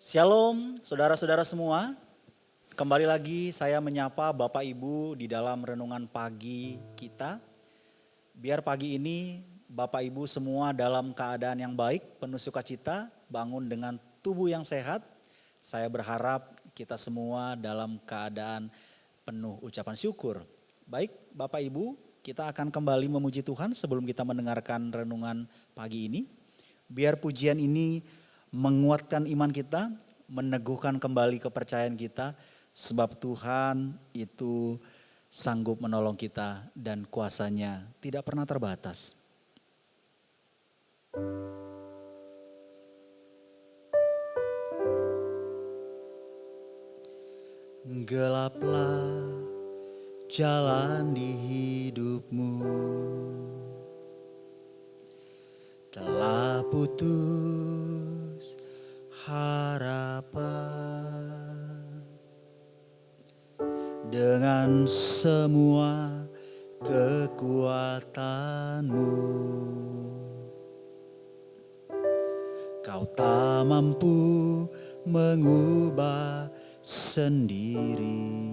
Shalom saudara-saudara semua, kembali lagi saya menyapa Bapak Ibu di dalam renungan pagi kita. Biar pagi ini Bapak Ibu semua dalam keadaan yang baik, penuh sukacita, bangun dengan tubuh yang sehat. Saya berharap kita semua dalam keadaan penuh ucapan syukur. Baik Bapak Ibu, kita akan kembali memuji Tuhan sebelum kita mendengarkan renungan pagi ini. Biar pujian ini menguatkan iman kita, meneguhkan kembali kepercayaan kita, sebab Tuhan itu sanggup menolong kita dan kuasanya tidak pernah terbatas. Gelaplah jalan di hidupmu, telah putus harapan dengan semua kekuatanmu. Kau tak mampu mengubah sendiri,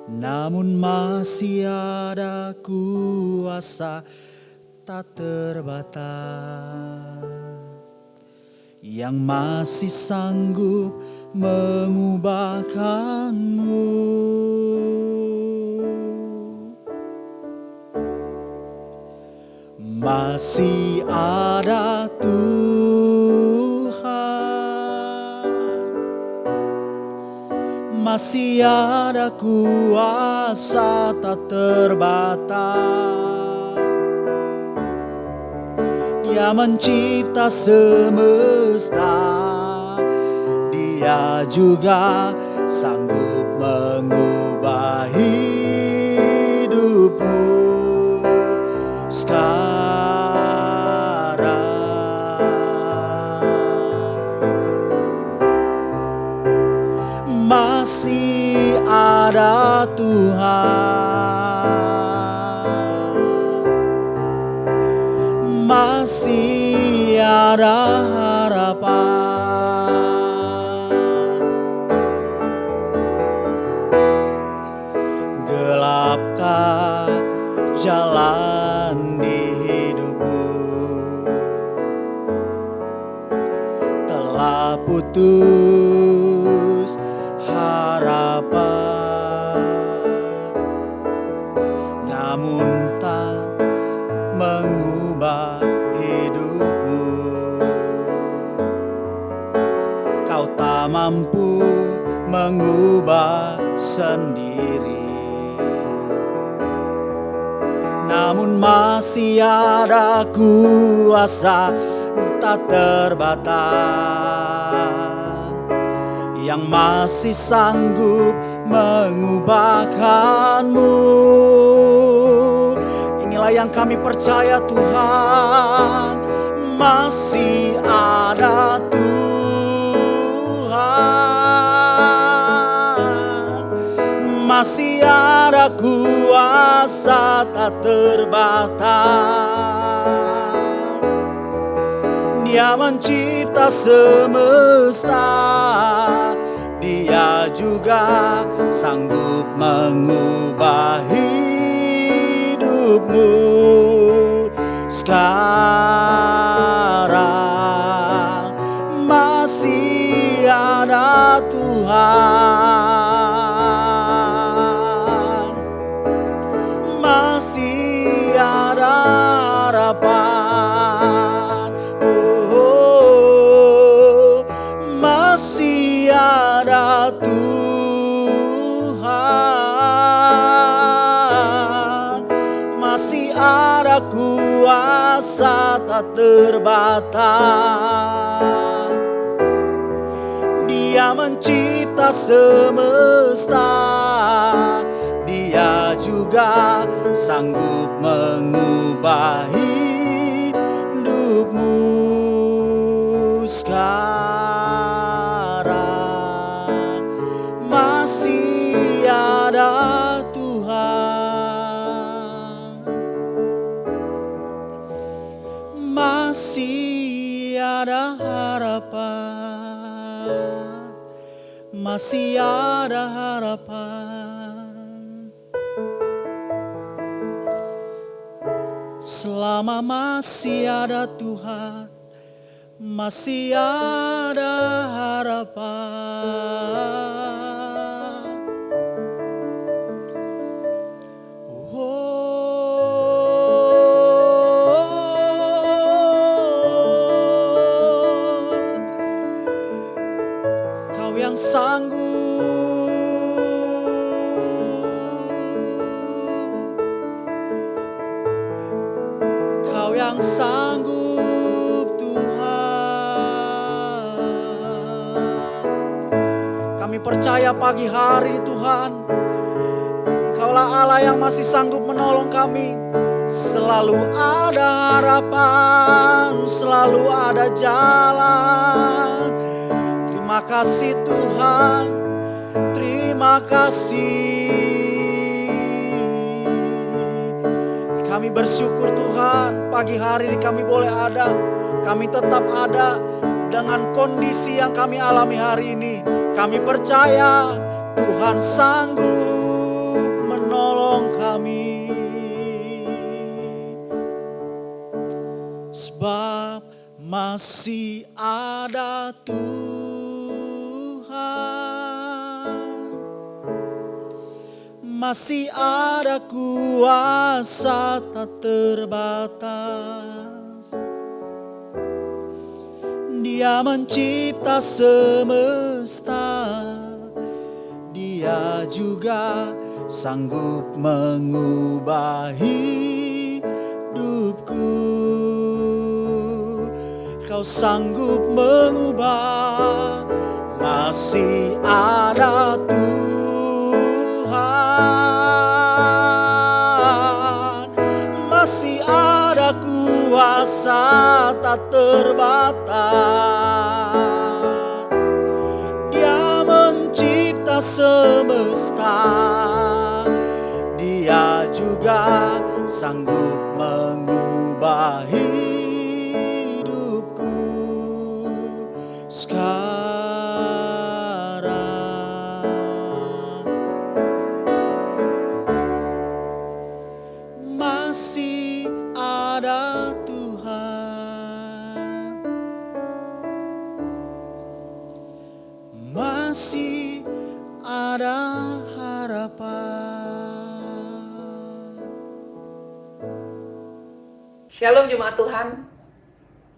namun masih ada kuasa tak terbatas yang masih sanggup mengubahkanmu. Masih ada Tuhan, masih ada kuasa tak terbatas. Dia mencipta semesta, Dia juga sanggup mengubah hidupmu sekarang. Masih ada Tuhan, masih ada harapan. Gelapkah jalan di hidupmu, telah putus harapan, namun tak mengubah hidupmu. Kau tak mampu mengubah sendiri, namun masih ada kuasa tak terbatas yang masih sanggup mengubahkanmu. Inilah yang kami percaya Tuhan, masih ada Tuhan, masih ada kuasa tak terbatas. Dia mencipta semesta, Dia juga sanggup mengubah hidupmu sekarang. Masih ada Tuhan, masih ada harapan. Masih ada Tuhan, masih ada kuasa tak terbatas. Dia mencipta semesta, Dia juga sanggup mengubah hidupmu sekarang. Masih ada Tuhan, masih ada harapan. masih ada harapan. Selama masih ada Tuhan, masih ada harapan. Kau yang sanggup, Kau yang sanggup Tuhan. Kami percaya pagi hari Tuhan, Engkaulah Allah yang masih sanggup menolong kami. Selalu ada harapan, selalu ada jalan. Terima kasih Tuhan, terima kasih. Kami bersyukur Tuhan, pagi hari ini kami boleh ada. Kami tetap ada dengan kondisi yang kami alami hari ini. Kami percaya Tuhan sanggup menolong kami. Sebab masih ada Tuhan, masih ada kuasa tak terbatas. Dia mencipta semesta, Dia juga sanggup mengubah hidupku. Kau sanggup mengubah, masih ada Tuhan, masih ada kuasa tak terbatas. Dia mencipta semesta, Dia juga sanggup mengubah hidupku. Sekarang masih ada Tuhan, masih ada harapan. Shalom jemaat Tuhan,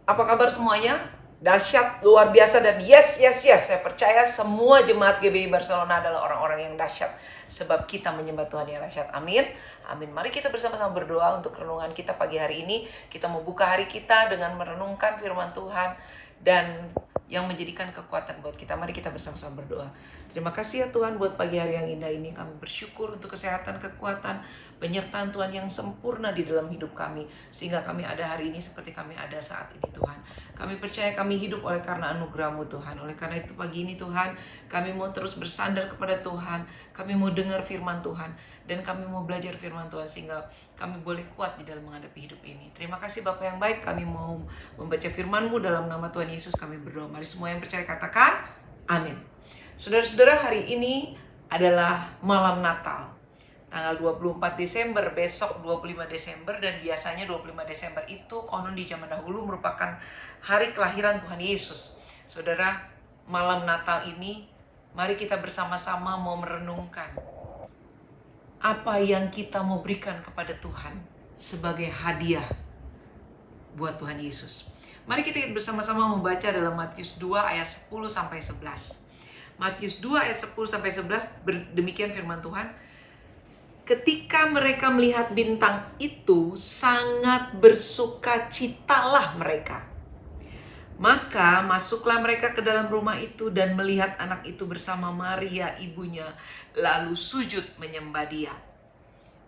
apa kabar semuanya? Dahsyat, luar biasa, dan yes, saya percaya semua jemaat GBI Barcelona adalah orang-orang yang dahsyat, sebab kita menyembah Tuhan yang dahsyat. Amin, amin. Mari kita bersama-sama berdoa untuk renungan kita pagi hari ini. Kita mau buka hari kita dengan merenungkan firman Tuhan dan yang menjadikan kekuatan buat kita. Mari kita bersama-sama berdoa. Terima kasih ya Tuhan buat pagi hari yang indah ini. Kami bersyukur untuk kesehatan, kekuatan, penyertaan Tuhan yang sempurna di dalam hidup kami, sehingga kami ada hari ini seperti kami ada saat ini Tuhan. Kami percaya kami hidup oleh karena anugerah-Mu Tuhan. Oleh karena itu pagi ini Tuhan, kami mau terus bersandar kepada Tuhan. Kami mau dengar firman Tuhan, dan kami mau belajar firman Tuhan sehingga kami boleh kuat di dalam menghadapi hidup ini. Terima kasih Bapa yang baik, kami mau membaca firman-Mu dalam nama Tuhan Yesus. Kami berdoa. Mari semua yang percaya katakan amin. Saudara-saudara, hari ini adalah malam Natal, tanggal 24 Desember, besok 25 Desember, dan biasanya 25 Desember itu konon di zaman dahulu merupakan hari kelahiran Tuhan Yesus. Saudara, malam Natal ini, mari kita bersama-sama mau merenungkan apa yang kita mau berikan kepada Tuhan sebagai hadiah buat Tuhan Yesus. Mari kita bersama-sama membaca dalam Matius 2 ayat 10-11. Matius 2 ayat 10-11, demikian firman Tuhan. Ketika mereka melihat bintang itu, sangat bersukacitalah mereka. Maka masuklah mereka ke dalam rumah itu dan melihat anak itu bersama Maria ibunya, lalu sujud menyembah Dia.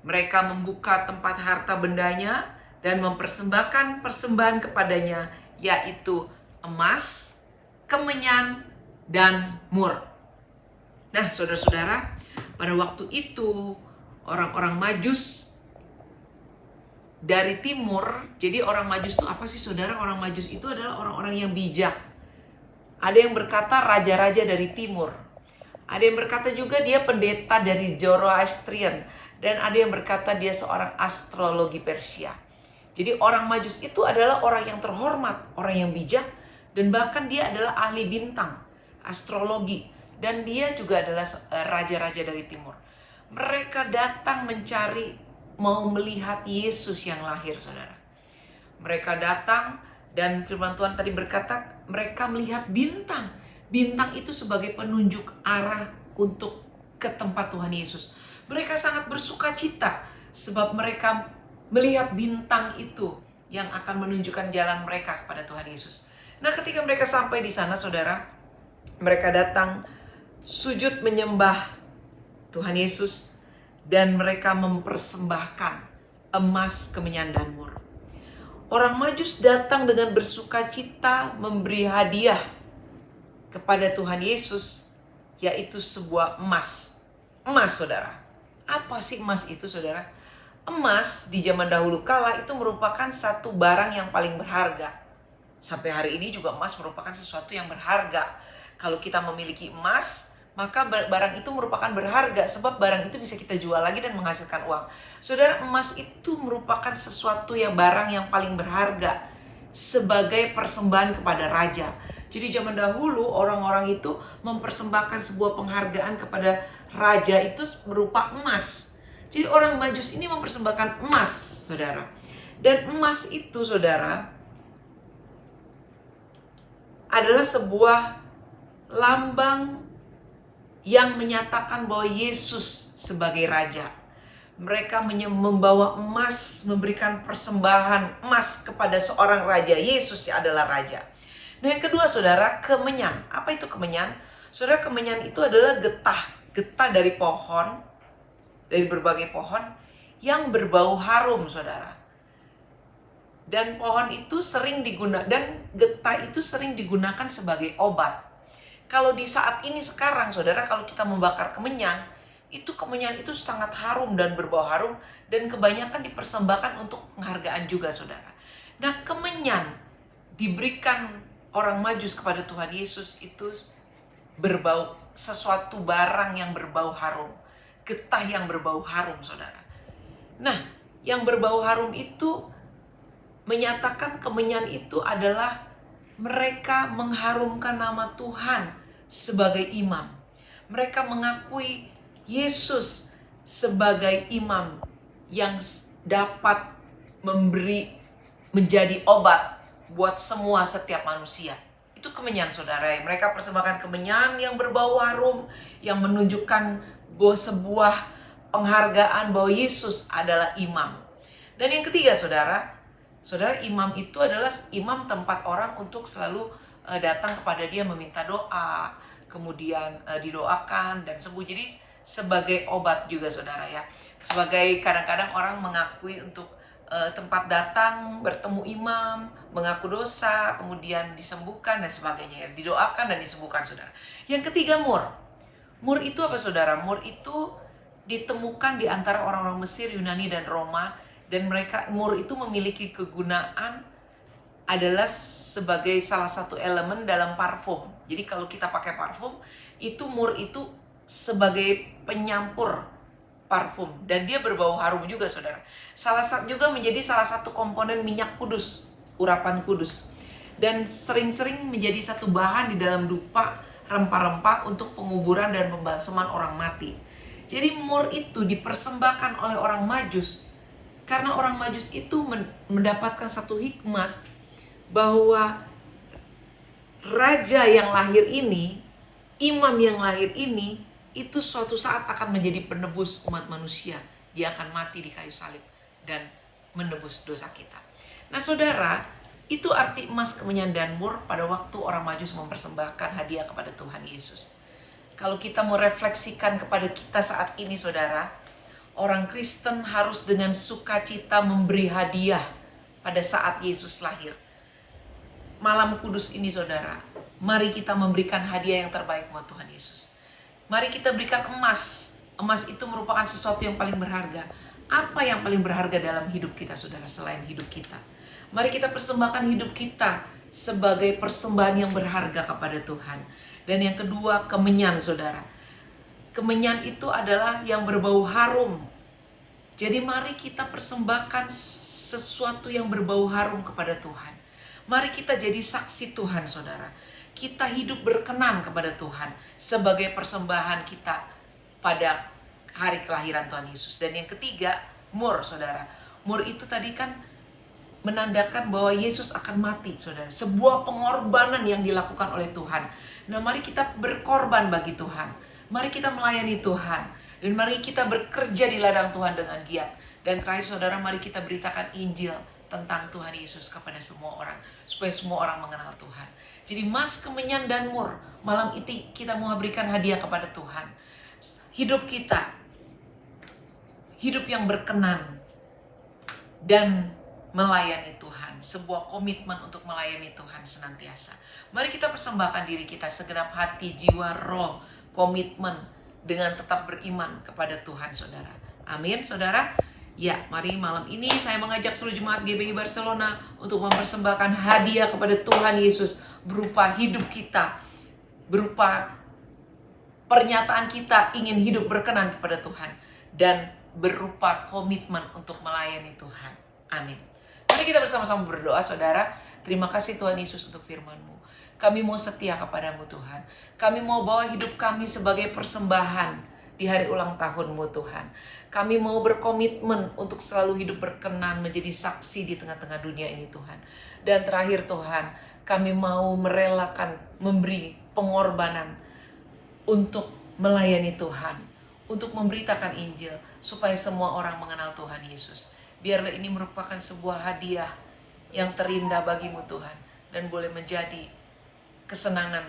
Mereka membuka tempat harta bendanya dan mempersembahkan persembahan kepadanya, yaitu emas, kemenyan, dan mur. Nah, saudara-saudara, pada waktu itu orang-orang Majus dari timur. Jadi orang Majus itu apa sih saudara? Orang Majus itu adalah orang-orang yang bijak. Ada yang berkata raja-raja dari timur. Ada yang berkata juga dia pendeta dari Zoroastrian. Dan ada yang berkata dia seorang astrologi Persia. Jadi orang Majus itu adalah orang yang terhormat, orang yang bijak. Dan bahkan dia adalah ahli bintang, astrologi. Dan dia juga adalah raja-raja dari timur. Mereka datang mencari, mau melihat Yesus yang lahir, saudara. Mereka datang dan firman Tuhan tadi berkata mereka melihat bintang. Bintang itu sebagai penunjuk arah untuk ke tempat Tuhan Yesus. Mereka sangat bersuka cita sebab mereka melihat bintang itu yang akan menunjukkan jalan mereka kepada Tuhan Yesus. Nah, ketika mereka sampai di sana, saudara, mereka datang sujud menyembah Tuhan Yesus dan mereka mempersembahkan emas, kemenyan, dan mur. Orang Majus datang dengan bersuka cita memberi hadiah kepada Tuhan Yesus, yaitu sebuah emas. Emas, saudara. Apa sih emas itu, saudara? Emas di zaman dahulu kala itu merupakan satu barang yang paling berharga. Sampai hari ini juga emas merupakan sesuatu yang berharga. Kalau kita memiliki emas, maka barang itu merupakan berharga sebab barang itu bisa kita jual lagi dan menghasilkan uang. Saudara, emas itu merupakan sesuatu yang barang yang paling berharga sebagai persembahan kepada raja. Jadi zaman dahulu orang-orang itu mempersembahkan sebuah penghargaan kepada raja itu berupa emas. Jadi orang Majus ini mempersembahkan emas, saudara. Dan emas itu, saudara, adalah sebuah lambang yang menyatakan bahwa Yesus sebagai raja. Mereka membawa emas, memberikan persembahan emas kepada seorang raja. Yesus adalah raja. Nah, yang kedua, saudara, kemenyan. Apa itu kemenyan? Saudara, kemenyan itu adalah getah dari pohon, dari berbagai pohon yang berbau harum, saudara. Dan pohon itu sering digunakan, dan getah itu sering digunakan sebagai obat. Kalau di saat ini sekarang, saudara, kalau kita membakar kemenyan itu sangat harum dan berbau harum, dan kebanyakan dipersembahkan untuk penghargaan juga, saudara. Nah, kemenyan diberikan orang Majus kepada Tuhan Yesus itu berbau, sesuatu barang yang berbau harum, getah yang berbau harum, saudara. Nah, yang berbau harum itu menyatakan kemenyan itu adalah mereka mengharumkan nama Tuhan sebagai imam. Mereka mengakui Yesus sebagai imam yang dapat menjadi obat buat setiap manusia. Itu kemenyan, saudara. Mereka persembahkan kemenyan yang berbau harum, yang menunjukkan bahwa sebuah penghargaan bahwa Yesus adalah imam. Dan yang ketiga, saudara, imam itu adalah imam tempat orang untuk selalu datang kepada dia meminta doa, kemudian didoakan dan sembuh. Jadi sebagai obat juga, saudara, ya. Sebagai kadang-kadang orang mengakui untuk tempat datang, bertemu imam, mengaku dosa, kemudian disembuhkan dan sebagainya, ya. Didoakan dan disembuhkan, saudara. Yang ketiga, mur. Mur itu apa, saudara? Mur itu ditemukan di antara orang-orang Mesir, Yunani, dan Roma. Dan mur itu memiliki kegunaan adalah sebagai salah satu elemen dalam parfum. Jadi kalau kita pakai parfum, itu mur itu sebagai penyampur parfum, dan dia berbau harum juga, saudara. Juga menjadi salah satu komponen minyak kudus, urapan kudus, dan sering-sering menjadi satu bahan di dalam dupa rempah-rempah untuk penguburan dan pembalseman orang mati. Jadi mur itu dipersembahkan oleh orang Majus karena orang Majus itu mendapatkan satu hikmat bahwa raja yang lahir ini, imam yang lahir ini, itu suatu saat akan menjadi penebus umat manusia. Dia akan mati di kayu salib dan menebus dosa kita. Nah, saudara, itu arti emas, kemenyan, dan mur pada waktu orang Majus mempersembahkan hadiah kepada Tuhan Yesus. Kalau kita mau refleksikan kepada kita saat ini, saudara, orang Kristen harus dengan sukacita memberi hadiah pada saat Yesus lahir. Malam kudus ini, saudara, mari kita memberikan hadiah yang terbaik buat Tuhan Yesus. Mari kita berikan emas. Emas itu merupakan sesuatu yang paling berharga. Apa yang paling berharga dalam hidup kita, saudara, selain hidup kita? Mari kita persembahkan hidup kita sebagai persembahan yang berharga kepada Tuhan. Dan yang kedua, kemenyan, saudara. Kemenyan itu adalah yang berbau harum. Jadi mari kita persembahkan sesuatu yang berbau harum kepada Tuhan. Mari kita jadi saksi Tuhan, saudara. Kita hidup berkenan kepada Tuhan sebagai persembahan kita pada hari kelahiran Tuhan Yesus. Dan yang ketiga, mur, saudara. Mur itu tadi kan menandakan bahwa Yesus akan mati, saudara. Sebuah pengorbanan yang dilakukan oleh Tuhan. Nah, mari kita berkorban bagi Tuhan. Mari kita melayani Tuhan. Dan mari kita bekerja di ladang Tuhan dengan giat. Dan terakhir, saudara, mari kita beritakan Injil tentang Tuhan Yesus kepada semua orang. Supaya semua orang mengenal Tuhan. Jadi emas, kemenyan, dan mur. Malam itu kita mau berikan hadiah kepada Tuhan. Hidup kita. Hidup yang berkenan. Dan melayani Tuhan, sebuah komitmen untuk melayani Tuhan senantiasa. Mari kita persembahkan diri kita segenap hati, jiwa, roh, komitmen dengan tetap beriman kepada Tuhan, saudara. Amin, saudara. Ya, mari malam ini saya mengajak seluruh jemaat GBI Barcelona untuk mempersembahkan hadiah kepada Tuhan Yesus berupa hidup kita, berupa pernyataan kita ingin hidup berkenan kepada Tuhan, dan berupa komitmen untuk melayani Tuhan. Amin. Mari kita bersama-sama berdoa, saudara. Terima kasih Tuhan Yesus untuk firman-Mu. Kami mau setia kepadamu, Tuhan. Kami mau bawa hidup kami sebagai persembahan di hari ulang tahun-Mu, Tuhan. Kami mau berkomitmen untuk selalu hidup berkenan, menjadi saksi di tengah-tengah dunia ini, Tuhan. Dan terakhir, Tuhan, kami mau merelakan, memberi pengorbanan untuk melayani Tuhan, untuk memberitakan Injil, supaya semua orang mengenal Tuhan Yesus. Biarlah ini merupakan sebuah hadiah yang terindah bagimu, Tuhan, dan boleh menjadi kesenangan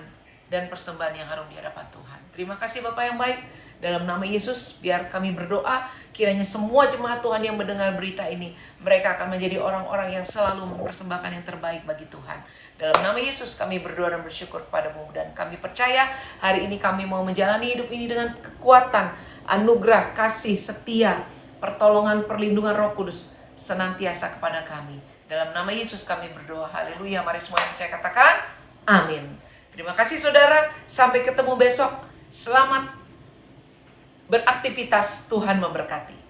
dan persembahan yang harum di hadapan Tuhan. Terima kasih Bapa yang baik. Dalam nama Yesus, biar kami berdoa, kiranya semua jemaat Tuhan yang mendengar berita ini, mereka akan menjadi orang-orang yang selalu mempersembahkan yang terbaik bagi Tuhan. Dalam nama Yesus kami berdoa dan bersyukur kepadamu. Dan kami percaya hari ini kami mau menjalani hidup ini dengan kekuatan, anugerah, kasih, setia, pertolongan, perlindungan Roh Kudus senantiasa kepada kami. Dalam nama Yesus kami berdoa. Haleluya. Mari semua yang percaya katakan amin. Terima kasih saudara. Sampai ketemu besok. Selamat beraktivitas. Tuhan memberkati.